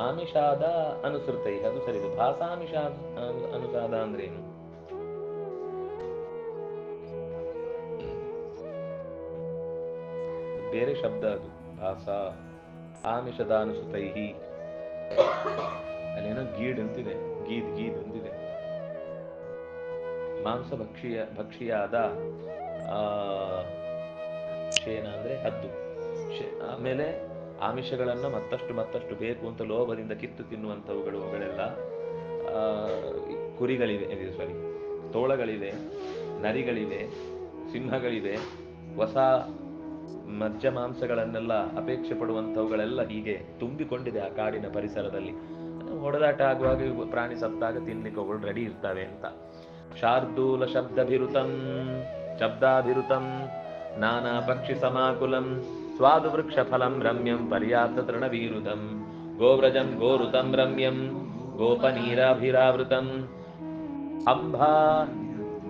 ಆಮಿಷಾದ ಅನುಸೃತೈ, ಅದು ಸರಿ. ಭಾಸಾಮಿಷಾದ ಅನುಸಾದ ಅಂದ್ರೇನು? ಬೇರೆ ಶಬ್ದ ಅದು. ಭಾಷಾ ಆಮಿಷದ ಅನುಸೃತೈ, ಅಲ್ಲೇನೋ ಗೀಡ್ ಅಂತಿದೆ, ಗೀದ್ ಅಂತಿದೆ. ಮಾಂಸ ಭಕ್ಷಿಯಾದ ಶೇನ ಅಂದ್ರೆ ಹದ್ದು. ಆಮೇಲೆ ಆಮಿಷಗಳನ್ನ ಮತ್ತಷ್ಟು ಬೇಕು ಅಂತ ಲೋಭದಿಂದ ಕಿತ್ತು ತಿನ್ನುವಂಥವುಗಳು. ಅವುಗಳೆಲ್ಲ ಕುರಿಗಳಿವೆ, ಸಾರಿ, ತೋಳಗಳಿವೆ, ನರಿಗಳಿವೆ, ಸಿಂಹಗಳಿವೆ. ಹೊಸ ಮಜ್ಜ ಮಾಂಸಗಳನ್ನೆಲ್ಲ ಅಪೇಕ್ಷೆ ಪಡುವಂಥವುಗಳೆಲ್ಲ ಹೀಗೆ ತುಂಬಿಕೊಂಡಿದೆ ಆ ಕಾಡಿನ ಪರಿಸರದಲ್ಲಿ. ಹೊಡೆದಾಟ ಆಗುವಾಗ ಪ್ರಾಣಿ ಸತ್ತಾಗ ತಿನ್ಲಿಕ್ಕೆ ಅವುಗಳು ರೆಡಿ ಇರ್ತವೆ ಅಂತ. ಶಾರ್ದೂಲ ಶಬ್ದಾಭಿರುತಂ ನಾನಾ ಪಕ್ಷಿ ಸಮಾಕುಲಂ ಸ್ವಾದು ವೃಕ್ಷ ಫಲಂ ರಮ್ಯಂ ಪರ್ಯಾಪ್ತ ತೃಣವೀರುತಂ ಗೋವ್ರಜಂ ಗೋರುತಂ ರಮ್ಯಂ ಗೋಪನೀರಾಭಿರಾವೃತಂ ಅಂಬಾ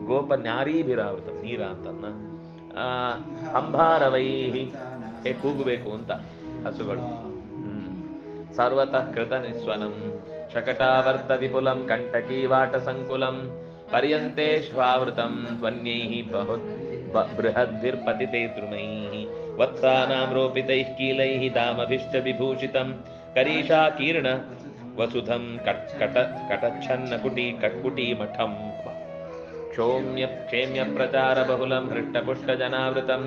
ಗೋಪನ್ಯಾರೀಭಿರಾವೃತಂ, ನೀರ ಅಂತನ್ನ ಅಂಬಾರವೈಹಿ, ಕೂಗಬೇಕು ಅಂತ ಹಸುಗಳು. ಸರ್ವತಃ ಕೃತ ನಿಸ್ವನಂ ಶಕಟಾವರ್ತ ವಿಪುಲಂ ಕಂಟಕೀವಾಟ ಸಂಕುಲಂ ಪರ್ಯಂತೆ ಶ್ವಾವೃತಂ ಧ್ವನ್ಯೈಃ ಬೃಹದ್ಭಿರ್ಪತಿತೈ ದ್ರುಮೈಃ ವತ್ಸಾನಾಂ ರೋಪಿತೈಃ ಕೀಲೈಃ ದಾಮಭಿಶ್ಚ ವಿಭೂಷಿತಂ ಕರೀಷಾಕೀರ್ಣ ವಸುಧಂ ಕಟಚ್ಛನ್ನ ಕುಟಿ ಮಠಂ ಕ್ಷೇಮ್ಯ ಪ್ರಚಾರ ಬಹುಲಂ ಹೃಷ್ಟಪುಷ್ಟ ಜನಾವೃತಂ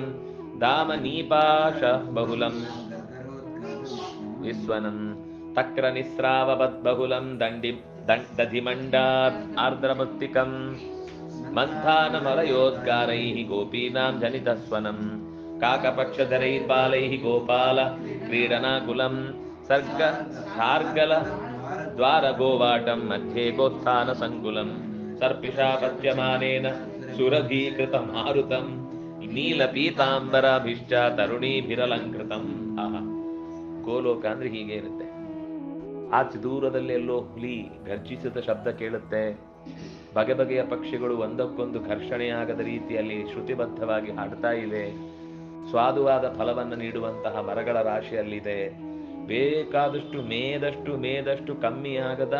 ದಾಮ ನೀಪಾಶ ಬಹುಲಂ ವಿಸ್ವನಂ ತಕ್ರ ನಿಸ್ರಾವಬದ್ಬಹುಲಂ ದಧಿಮಂಡಾ ಆರ್ದ್ರಮೃತ್ತಿಕಂ ಮಂಥಾನಮಲಯೋದ್ಗಾರೈಃ ಗೋಪೀನಾಂ ಜನಿತಸ್ವನಂ ಕಾಕಪಕ್ಷಧರೈರ್ಬಾಲೈಃ ಗೋಪಾಲ ಕ್ರೀಡನಾಕುಲಂ ಸರ್ಗ ಸಾರ್ಗಲ ದ್ವಾರ ಗೋವಾಟಂ ಮಧ್ಯೆ ಗೋಸ್ಥಾನ ಸಂಕುಲಂ ಸರ್ಪಿಷಾ ಪತ್ಯಮಾನೇನ ಸುರಭೀಕೃತ ಮಾರುತಂ ನೀಲಪೀತಾಂಬರಾಭಿಶ್ಚ ತರುಣೀಭಿರಲಂಕೃತಂ. ಆಹಾ, ಗೋಲೋಕ ಅಂದ್ರೆ ಹೀಗೆ ಇರುತ್ತೆ. ಆಚೆ ದೂರದಲ್ಲಿ ಎಲ್ಲೋ ಹುಲಿ ಗರ್ಜಿಸಿದ ಶಬ್ದ ಕೇಳುತ್ತೆ. ಬಗೆ ಬಗೆಯ ಪಕ್ಷಿಗಳು ಒಂದಕ್ಕೊಂದು ಘರ್ಷಣೆಯಾಗದ ರೀತಿಯಲ್ಲಿ ಶ್ರುತಿಬದ್ಧವಾಗಿ ಹಾಡ್ತಾ ಇವೆ. ಸ್ವಾದುವಾದ ಫಲವನ್ನು ನೀಡುವಂತಹ ಮರಗಳ ರಾಶಿಯಲ್ಲಿದೆ. ಬೇಕಾದಷ್ಟು ಮೇದಷ್ಟು ಕಮ್ಮಿಯಾಗದ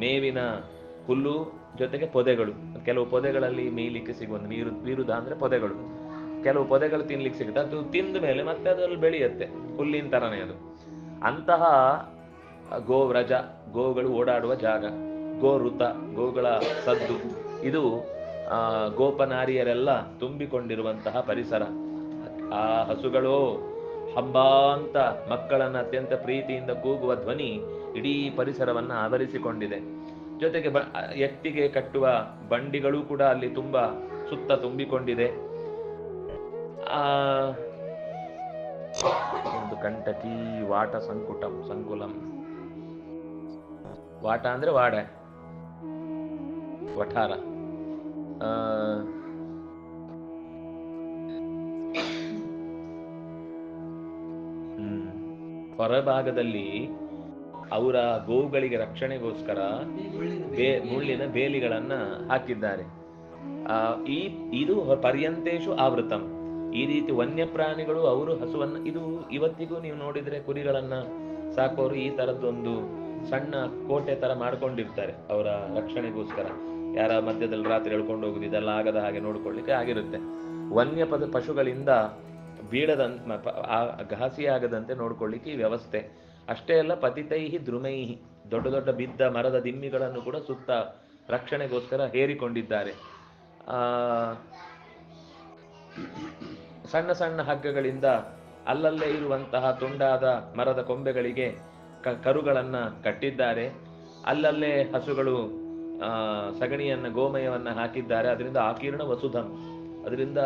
ಮೇವಿನ ಹುಲ್ಲು ಜೊತೆಗೆ ಪೊದೆಗಳು. ಕೆಲವು ಪೊದೆಗಳಲ್ಲಿ ಮೇಯ್ಲಿಕ್ಕೆ ಸಿಗುವಂತ ವಿರುದ್ಧ ಅಂದ್ರೆ ಪೊದೆಗಳು. ಕೆಲವು ಪೊದೆಗಳು ತಿನ್ಲಿಕ್ಕೆ ಸಿಗುತ್ತೆ. ಅದು ತಿಂದ ಮೇಲೆ ಮತ್ತೆ ಅದರಲ್ಲಿ ಬೆಳೆಯುತ್ತೆ, ಹುಲ್ಲಿನ ತರನೇ ಅದು. ಅಂತಹ ಗೋವ್ರಜ, ಗೋಗಳು ಓಡಾಡುವ ಜಾಗ, ಗೋಋತ, ಗೋಗಳ ಸದ್ದು, ಇದು ಗೋಪನಾರಿಯರೆಲ್ಲ ತುಂಬಿಕೊಂಡಿರುವಂತಹ ಪರಿಸರ. ಆ ಹಸುಗಳು ಹಬ್ಬ ಅಂತ ಮಕ್ಕಳನ್ನ ಅತ್ಯಂತ ಪ್ರೀತಿಯಿಂದ ಕೂಗುವ ಧ್ವನಿ ಇಡೀ ಪರಿಸರವನ್ನ ಆವರಿಸಿಕೊಂಡಿದೆ. ಜೊತೆಗೆ ಎತ್ತಿಗೆ ಕಟ್ಟುವ ಬಂಡಿಗಳು ಕೂಡ ಅಲ್ಲಿ ತುಂಬಾ ಸುತ್ತ ತುಂಬಿಕೊಂಡಿದೆ. ಒಂದು ಕಂಟಕಿ ವಾಟ ಸಂಕುಲಂ. ವಾಟ ಅಂದ್ರೆ ವಾಡೆ, ವಠಾರ. ಹೊರಭಾಗದಲ್ಲಿ ಅವರ ಗೋವುಗಳಿಗೆ ರಕ್ಷಣೆಗೋಸ್ಕರ ಮುಳ್ಳಿನ ಬೇಲಿಗಳನ್ನ ಹಾಕಿದ್ದಾರೆ. ಇದು ಪರ್ಯಂತೇಶು ಆವೃತಂ. ಈ ರೀತಿ ವನ್ಯ ಪ್ರಾಣಿಗಳು ಅವರು ಹಸುವನ್ನ, ಇದು ಇವತ್ತಿಗೂ ನೀವು ನೋಡಿದ್ರೆ ಕುರಿಗಳನ್ನ ಸಾಕೋರು ಈ ತರದ್ದೊಂದು ಸಣ್ಣ ಕೋಟೆ ತರ ಮಾಡ್ಕೊಂಡಿರ್ತಾರೆ ಅವರ ರಕ್ಷಣೆಗೋಸ್ಕರ. ಯಾರ ಮಧ್ಯದಲ್ಲಿ ರಾತ್ರಿ ಎಳ್ಕೊಂಡು ಹೋಗುದು ಇದೆಲ್ಲ ಆಗದ ಹಾಗೆ ನೋಡ್ಕೊಳ್ಳಿಕ್ಕೆ ಆಗಿರುತ್ತೆ. ವನ್ಯ ಪಶುಗಳಿಂದ ಘಾಸಿ ಆಗದಂತೆ ನೋಡ್ಕೊಳ್ಳಿಕ್ಕೆ ಈ ವ್ಯವಸ್ಥೆ. ಅಷ್ಟೇ ಅಲ್ಲ, ಪತಿತೈಹಿ ದ್ರುಮೈಹಿ, ದೊಡ್ಡ ದೊಡ್ಡ ಬಿದ್ದ ಮರದ ದಿಮ್ಮಿಗಳನ್ನು ಕೂಡ ಸುತ್ತ ರಕ್ಷಣೆಗೋಸ್ಕರ ಹೇರಿಕೊಂಡಿದ್ದಾರೆ. ಸಣ್ಣ ಸಣ್ಣ ಹಗ್ಗಗಳಿಂದ ಅಲ್ಲಲ್ಲೇ ಇರುವಂತಹ ತುಂಡಾದ ಮರದ ಕೊಂಬೆಗಳಿಗೆ ಕರುಗಳನ್ನ ಕಟ್ಟಿದ್ದಾರೆ. ಅಲ್ಲಲ್ಲೇ ಹಸುಗಳು ಸಗಣಿಯನ್ನ, ಗೋಮಯವನ್ನ ಹಾಕಿದ್ದಾರೆ. ಅದರಿಂದ ಆಕೀರ್ಣ ವಸುಧಂ, ಅದರಿಂದ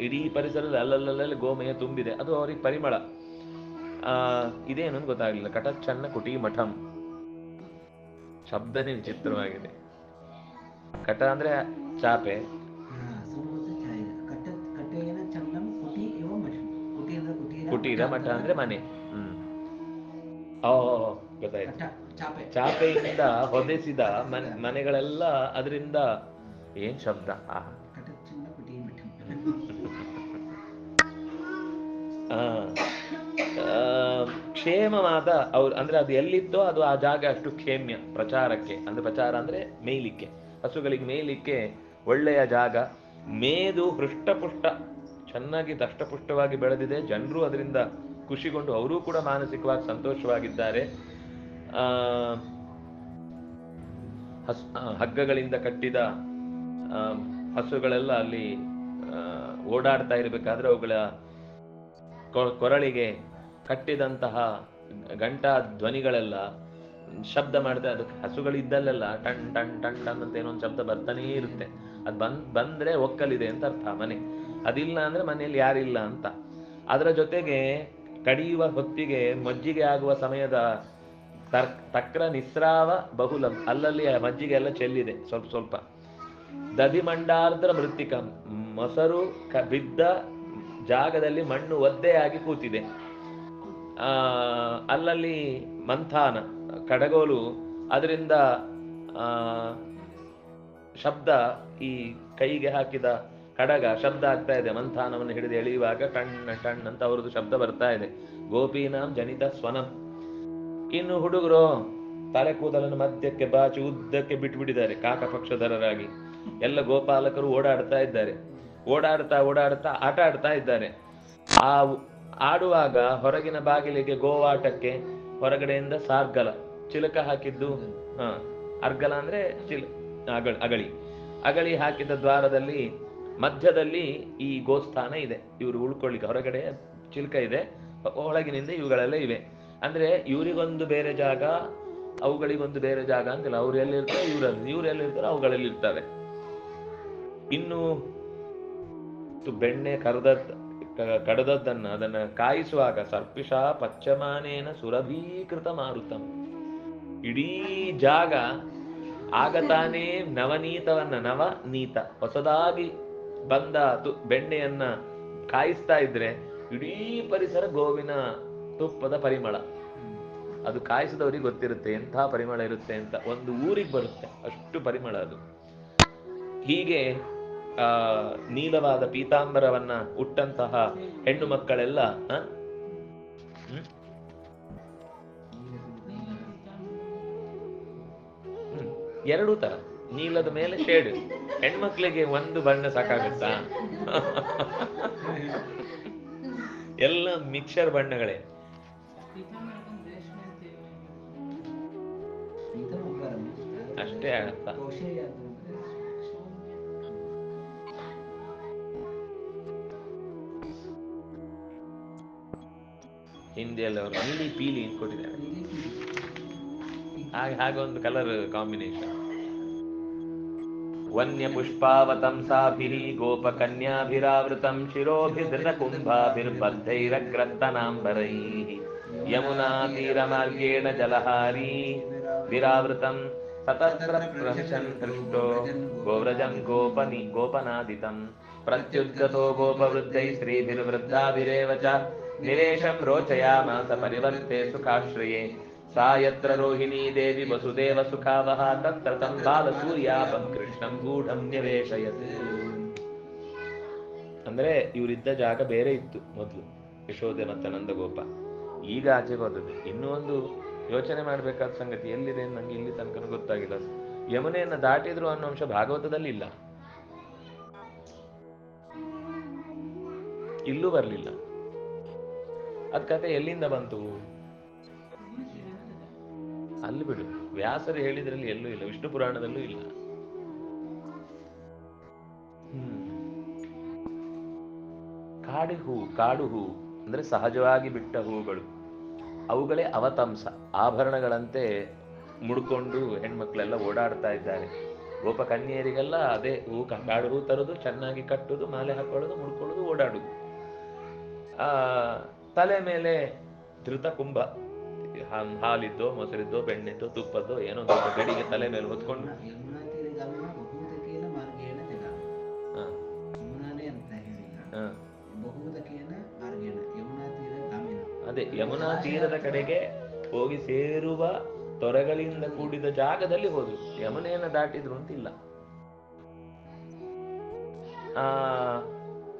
ಇಡೀ ಪರಿಸರದಲ್ಲಿ ಅಲ್ಲಲ್ಲಲ್ಲಿ ಗೋಮಯ ತುಂಬಿದೆ. ಅದು ಅವರಿಗೆ ಪರಿಮಳ. ಇದೇನು ಗೊತ್ತಾಗ್ಲಿಲ್ಲ. ಕಟಚ್ಛನ್ನ ಕುಟಿ ಮಠಂ, ಶಬ್ದನೇ ವಿಚಿತ್ರವಾಗಿದೆ. ಕಟ ಅಂದ್ರೆ ಚಾಪೆ, ಕುಟೀರ, ಮಠ ಅಂದ್ರೆ ಮನೆ. ಗೊತ್ತಾಯ್ತು. ಚಾಪೆಯಿಂದ ಹೊದೆಸಿದ ಮನೆಗಳೆಲ್ಲ ಅದರಿಂದ ಏನ್ ಶಬ್ದ. ಕ್ಷೇಮವಾದ ಅವ್ರು ಅಂದ್ರೆ ಅದು ಎಲ್ಲಿತ್ತೋ ಅದು ಆ ಜಾಗ ಅಷ್ಟು ಕ್ಷೇಮ್ಯ ಪ್ರಚಾರಕ್ಕೆ. ಅಂದ್ರೆ ಪ್ರಚಾರ ಅಂದ್ರೆ ಮೇಯ್ಲಿಕ್ಕೆ, ಹಸುಗಳಿಗೆ ಮೇಯ್ಲಿಕ್ಕೆ ಒಳ್ಳೆಯ ಜಾಗ. ಮೇದು ಹೃಷ್ಟಪುಷ್ಟ, ಚೆನ್ನಾಗಿ ದಷ್ಟಪುಷ್ಟವಾಗಿ ಬೆಳೆದಿದೆ. ಜನರು ಅದರಿಂದ ಖುಷಿಗೊಂಡು ಅವರೂ ಕೂಡ ಮಾನಸಿಕವಾಗಿ ಸಂತೋಷವಾಗಿದ್ದಾರೆ. ಹಗ್ಗಗಳಿಂದ ಕಟ್ಟಿದ ಹಸುಗಳೆಲ್ಲ ಅಲ್ಲಿ ಓಡಾಡ್ತಾ ಇರಬೇಕಾದ್ರೆ ಅವುಗಳ ಕೊರಳಿಗೆ ಕಟ್ಟಿದಂತಹ ಗಂಟಾ ಧ್ವನಿಗಳೆಲ್ಲ ಶಬ್ದ ಮಾಡಿದ್ರೆ, ಅದಕ್ಕೆ ಹಸುಗಳಿದ್ದಲ್ಲೆಲ್ಲ ಟಣ್ ಟಣ್ ಟಣ್ ಟಣ್ ಅಂತ ಏನೊಂದು ಶಬ್ದ ಬರ್ತಾನೇ ಇರುತ್ತೆ. ಅದು ಬಂದ್ರೆ ಒಕ್ಕಲಿದೆ ಅಂತ ಅರ್ಥ ಮನೆ. ಅದಿಲ್ಲ ಅಂದ್ರೆ ಮನೆಯಲ್ಲಿ ಯಾರಿಲ್ಲ ಅಂತ. ಅದರ ಜೊತೆಗೆ ಕಡಿಯುವ ಹೊತ್ತಿಗೆ ಮಜ್ಜಿಗೆ ಆಗುವ ಸಮಯದ ತಕ್ರ ನಿಸ್ರಾವ ಬಹುಲಂ, ಅಲ್ಲಲ್ಲಿ ಮಜ್ಜಿಗೆ ಎಲ್ಲ ಚೆಲ್ಲಿದೆ ಸ್ವಲ್ಪ ಸ್ವಲ್ಪ. ದಧಿಮಂಡಾರ್ದ್ರ ಮೃತ್ತಿಕಂ, ಮೊಸರು ಬಿದ್ದ ಜಾಗದಲ್ಲಿ ಮಣ್ಣು ಒದ್ದೆಯಾಗಿ ಕೂತಿದೆ. ಅಲ್ಲಲ್ಲಿ ಮಂಥಾನ ಕಡಗೋಲು, ಅದರಿಂದ ಶಬ್ದ, ಈ ಕೈಗೆ ಹಾಕಿದ ಕಡಗ ಶಬ್ದ ಆಗ್ತಾ ಇದೆ. ಮಂಥಾನವನ್ನು ಹಿಡಿದು ಎಳೆಯುವಾಗ ಟಣ್ ಟಣ್ ಅಂತ ಅವ್ರದ್ದು ಶಬ್ದ ಬರ್ತಾ ಇದೆ. ಗೋಪೀನಾಂ ಜನಿತ ಸ್ವನಂ. ಇನ್ನು ಹುಡುಗರು ತಲೆ ಕೂದಲನ್ನು ಮಧ್ಯಕ್ಕೆ ಬಾಚಿ ಉದ್ದಕ್ಕೆ ಬಿಟ್ಬಿಟ್ಟಿದ್ದಾರೆ ಕಾಕಪಕ್ಷಧರರಾಗಿ. ಎಲ್ಲ ಗೋಪಾಲಕರು ಓಡಾಡ್ತಾ ಇದ್ದಾರೆ. ಓಡಾಡ್ತಾ ಆಟ ಆಡ್ತಾ ಇದ್ದಾರೆ. ಆ ಆಡುವಾಗ ಹೊರಗಿನ ಬಾಗಿಲಿಗೆ ಗೋವಾಟಕ್ಕೆ ಹೊರಗಡೆಯಿಂದ ಸಾರ್ಗಲ, ಚಿಲಕ ಹಾಕಿದ್ದು, ಅರ್ಗಲ ಅಂದ್ರೆ ಅಗಳಿ ಹಾಕಿದ ದ್ವಾರದಲ್ಲಿ ಮಧ್ಯದಲ್ಲಿ ಈ ಗೋಸ್ಥಾನ ಇದೆ. ಇವರು ಉಳ್ಕೊಳ್ಳಿಕ್ಕೆ ಹೊರಗಡೆ ಚಿಲಕ ಇದೆ, ಒಳಗಿನಿಂದ ಇವುಗಳೆಲ್ಲ ಇವೆ. ಅಂದ್ರೆ ಇವರಿಗೊಂದು ಬೇರೆ ಜಾಗ, ಅವುಗಳಿಗೊಂದು ಬೇರೆ ಜಾಗ ಅಂತಿಲ್ಲ. ಅವ್ರು ಎಲ್ಲಿರ್ತಾರೆ ಇವ್ರು ಎಲ್ಲಿರ್ತಾರೆ ಅವುಗಳಲ್ಲಿ ಇರ್ತವೆ. ಇನ್ನು ಬೆಣ್ಣೆ ಕಡದದ್ದನ್ನ ಅದನ್ನ ಕಾಯಿಸುವಾಗ ಸರ್ಪಿಷ ಪಚ್ಚಮಾನೇನ ಸುರಭೀಕೃತ ಮಾರುತಂ, ಇಡೀ ಜಾಗ ಆಗ ತಾನೇ ನವನೀತ ಹೊಸದಾಗಿ ಬಂದ ಬೆಣ್ಣೆಯನ್ನ ಕಾಯಿಸ್ತಾ ಇದ್ರೆ ಇಡೀ ಪರಿಸರ ಗೋವಿನ ತುಪ್ಪದ ಪರಿಮಳ. ಅದು ಕಾಯಿಸಿದವರಿಗೆ ಗೊತ್ತಿರುತ್ತೆ ಎಂಥ ಪರಿಮಳ ಇರುತ್ತೆ ಅಂತ. ಒಂದು ಊರಿಗೆ ಬರುತ್ತೆ ಅಷ್ಟು ಪರಿಮಳ ಅದು. ಹೀಗೆ ನೀಲವಾದ ಪೀತಾಂಬರವನ್ನ ಉಟ್ಟಂತಹ ಹೆಣ್ಣು ಮಕ್ಕಳೆಲ್ಲ ಎರಡೂ ತರ ನೀಲದ ಮೇಲೆ ಶೇಡ್. ಹೆಣ್ಮಕ್ಳಿಗೆ ಒಂದು ಬಣ್ಣ ಸಾಕಾಗುತ್ತಾ? ಎಲ್ಲ ಮಿಕ್ಸರ್ ಬಣ್ಣಗಳೇ. ಅಷ್ಟೇ ಆಗತ್ತ. ಹಿಂದಿಯಲ್ಲಿ ಅವರು ನೀಲಿ ಪೀಲಿ ಕೊಟ್ಟಿದ್ದಾರೆ. ಹಾಗೆ ಒಂದು ಕಲರ್ ಕಾಂಬಿನೇಷನ್. ವನ್ಯ ಪುಷ್ಪಾವತಂಸಾಭಿಃ ಗೋಪಕನ್ಯಾಭಿರಾವೃತಂ ಶಿರೋಭಿಧೃತ ಕುಂಭಾಭಿರ್ಬದ್ಧೈರಗ್ರಸ್ತನಾಂಬರೈಃ ಯಮುನಾ ತೀರಮಾರ್ಗೇಣ ಜಲಹಾರೀ ವಿರಾವೃತಂ ತತತ್ರ ಪ್ರಹಸನ್ ಹೃಷ್ಟೋ ಗೋವ್ರಜಂ ಗೋಪನಾದಿತಂ ಪ್ರತ್ಯುದ್ಗತೋ ಗೋಪವೃದ್ಧೈ ಶ್ರೀಭಿರ್ವೃದ್ಧಾಭಿರೇವ ಚ ನಿವೇಶಂ ರೋಚಯಾಮಾಸ ಪರಿವರ್ತೆ ಸುಖಾಶ್ರಯೇ ಸಾ ಯತ್ರ ರೋಹಿಣೀ ದೇವಿ ವಸುದೇವ ಸುಖಾವಹ ತತ್ರ ತಂ ಬಾಲಸೂರ್ಯಾಪಂ ಕೃಷ್ಣಂ ಗೂಢಂ ನಿವೇಶಯತ್. ಅಂದ್ರೆ ಇವರಿದ್ದ ಜಾಗ ಬೇರೆ ಇತ್ತು ಮೊದಲು, ಯಶೋದೆ ಮತ್ತು ನಂದಗೋಪ. ಈಗ ಆಚೆಗೆ ಹೋದದ್ದು. ಇನ್ನೂ ಒಂದು ಯೋಚನೆ ಮಾಡಬೇಕಾದ ಸಂಗತಿ ಎಲ್ಲಿದೆ ನಂಗೆ ಇಲ್ಲಿ ತನಕ ಗೊತ್ತಾಗಿಲ್ಲ. ಯಮುನೆಯನ್ನು ದಾಟಿದ್ರು ಅನ್ನೋ ಅಂಶ ಭಾಗವತದಲ್ಲಿ ಇಲ್ಲ, ಇಲ್ಲೂ ಬರಲಿಲ್ಲ. ಅದ್ ಕತೆ ಎಲ್ಲಿಂದ ಬಂತು? ಅಲ್ಲಿ ಬಿಡು, ವ್ಯಾಸರು ಹೇಳಿದ್ರಲ್ಲಿ ಎಲ್ಲೂ ಇಲ್ಲ, ವಿಷ್ಣು ಪುರಾಣದಲ್ಲೂ ಇಲ್ಲ. ಕಾಡು ಹೂ ಅಂದ್ರೆ ಸಹಜವಾಗಿ ಬಿಟ್ಟ ಹೂಗಳು, ಅವುಗಳೇ ಅವತಂಸ, ಆಭರಣಗಳಂತೆ ಮುಡ್ಕೊಂಡು ಹೆಣ್ಮಕ್ಳೆಲ್ಲ ಓಡಾಡ್ತಾ ಇದ್ದಾರೆ. ಗೋಪಕನ್ಯರಿಗೆಲ್ಲ ಅದೇ ಕಾಡು ಹೂ ತರೋದು, ಚೆನ್ನಾಗಿ ಕಟ್ಟುದು, ಮಾಲೆ ಹಾಕೊಳ್ಳೋದು, ಮುಡ್ಕೊಳ್ಳೋದು, ಓಡಾಡುದು. ತಲೆ ಮೇಲೆ ಧೃತ ಕುಂಭ, ಹಾಲಿದ್ದೋ ಮೊಸರಿದ್ದೋ ಬೆಣ್ಣೆದ್ದೋ ತುಪ್ಪದ್ದೋ ಏನೋ ದೊಡ್ಡ ಗಡಿಗೆ ತಲೆ ಮೇಲೆ ಹೊತ್ಕೊಂಡು ಅದೇ ಯಮುನಾ ತೀರದ ಕಡೆಗೆ ಹೋಗಿ ಸೇರುವ ತೊರೆಗಳಿಂದ ಕೂಡಿದ ಜಾಗದಲ್ಲಿ ಹೋದ್ರು. ಯಮುನೆಯನ್ನು ದಾಟಿದ್ರು ಅಂತಿಲ್ಲ.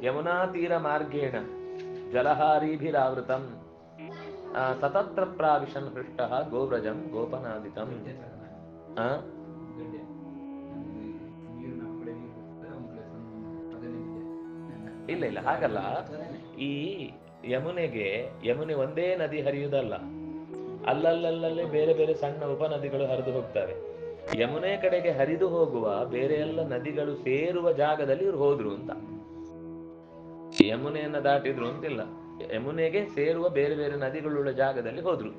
ಯಮುನಾ ತೀರ ಮಾರ್ಗೇಣ ಜಲಹಾರೀಭಿರಾವೃತಂ ತತತ್ರ ಪ್ರಾವಿಶನ್ ಹೃಷ್ಟಃ ಗೋವ್ರಜಂ ಗೋಪನಾದಿತಂ. ಇಲ್ಲ ಹಾಗಲ್ಲ. ಈ ಯಮುನೆ ಒಂದೇ ನದಿ ಹರಿಯುವುದಲ್ಲ, ಅಲ್ಲಲ್ಲಲ್ಲೇ ಬೇರೆ ಬೇರೆ ಸಣ್ಣ ಉಪನದಿಗಳು ಹರಿದು ಹೋಗ್ತವೆ. ಯಮುನೆ ಕಡೆಗೆ ಹರಿದು ಹೋಗುವ ಬೇರೆ ಎಲ್ಲ ನದಿಗಳು ಸೇರುವ ಜಾಗದಲ್ಲಿ ಇವ್ರು ಹೋದ್ರು ಅಂತ. ಯಮುನೆಯನ್ನ ದಾಟಿದ್ರು ಅಂತಿಲ್ಲ, ಯಮುನೆಗೆ ಸೇರುವ ಬೇರೆ ಬೇರೆ ನದಿಗಳುಳ್ಳ ಜಾಗದಲ್ಲಿ ಹೋದ್ರು.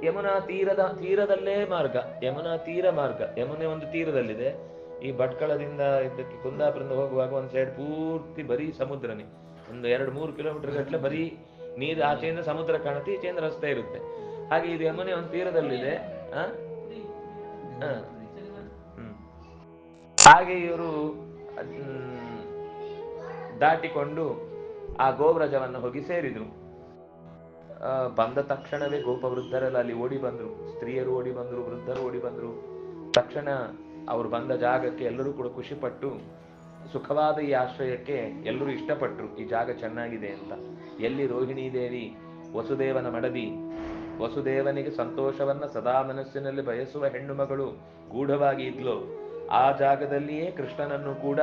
ಯಮುನಾ ತೀರದಲ್ಲೇ ಮಾರ್ಗ, ಯಮುನಾ ತೀರ ಮಾರ್ಗ. ಯಮುನೆ ಒಂದು ತೀರದಲ್ಲಿದೆ. ಈ ಭಟ್ಕಳದಿಂದ ಇದಕ್ಕೆ ಕುಂದಾಪುರದಿಂದ ಹೋಗುವಾಗ ಒಂದ್ ಸೈಡ್ ಪೂರ್ತಿ ಬರೀ ಸಮುದ್ರನೇ, ಒಂದು 2-3 ಕಿಲೋಮೀಟರ್ ಗಟ್ಟಲೆ ಬರೀ ನೀರು, ಆಚೆಯಿಂದ ಸಮುದ್ರ ಕಾಣುತ್ತೆ, ಈಚೆಯಿಂದ ರಸ್ತೆ ಇರುತ್ತೆ. ಹಾಗೆ ಇದು ಯಮುನೆ ಒಂದು ತೀರದಲ್ಲಿದೆ. ಹಾಗೆ ಇವರು ದಾಟಿಕೊಂಡು ಆ ಗೋವ್ರಜವನ್ನು ಹೋಗಿ ಸೇರಿದ್ರು. ಬಂದ ತಕ್ಷಣವೇ ಗೋಪವೃದ್ಧರೆಲ್ಲ ಅಲ್ಲಿ ಓಡಿ ಬಂದ್ರು, ಸ್ತ್ರೀಯರು ಓಡಿ ಬಂದ್ರು, ವೃದ್ಧರು ಓಡಿ ಬಂದ್ರು. ತಕ್ಷಣ ಅವರು ಬಂದ ಜಾಗಕ್ಕೆ ಎಲ್ಲರೂ ಕೂಡ ಖುಷಿಪಟ್ಟು, ಸುಖವಾದ ಈ ಆಶ್ರಯಕ್ಕೆ ಎಲ್ಲರೂ ಇಷ್ಟಪಟ್ರು. ಈ ಜಾಗ ಚೆನ್ನಾಗಿದೆ ಅಂತ. ಎಲ್ಲಿ ರೋಹಿಣೀ ದೇವಿ ವಸುದೇವನ ಮಡದಿ, ವಸುದೇವನಿಗೆ ಸಂತೋಷವನ್ನ ಸದಾ ಮನಸ್ಸಿನಲ್ಲಿ ಬಯಸುವ ಹೆಣ್ಣು ಮಗಳು ಗೂಢವಾಗಿ ಇದ್ಲು, ಆ ಜಾಗದಲ್ಲಿಯೇ ಕೃಷ್ಣನನ್ನು ಕೂಡ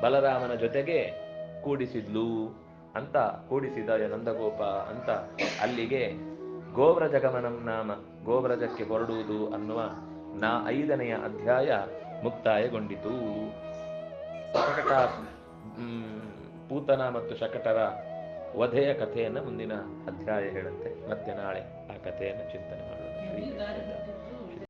ಬಲರಾಮನ ಜೊತೆಗೆ ಕೂಡಿಸಿದ್ಲು ಅಂತ, ಕೂಡಿಸಿದ ನಂದಗೋಪ ಅಂತ. ಅಲ್ಲಿಗೆ ಗೋವ್ರಜಗಮನಂ ನಾಮ, ಗೋವ್ರಜಕ್ಕೆ ಹೊರಡುವುದು ಅನ್ನುವ 5ನೆಯ ಅಧ್ಯಾಯ ಮುಕ್ತಾಯಗೊಂಡಿತು. ಪೂತನ ಮತ್ತು ಶಕಟರ ವಧೆಯ ಕಥೆಯನ್ನು ಮುಂದಿನ ಅಧ್ಯಾಯ ಹೇಳುತ್ತೆ. ಮತ್ತೆ ನಾಳೆ ಆ ಕಥೆಯನ್ನು ಚಿಂತನೆ ಮಾಡೋಣ. ಶ್ರೀ ಕೃಷ್ಣ.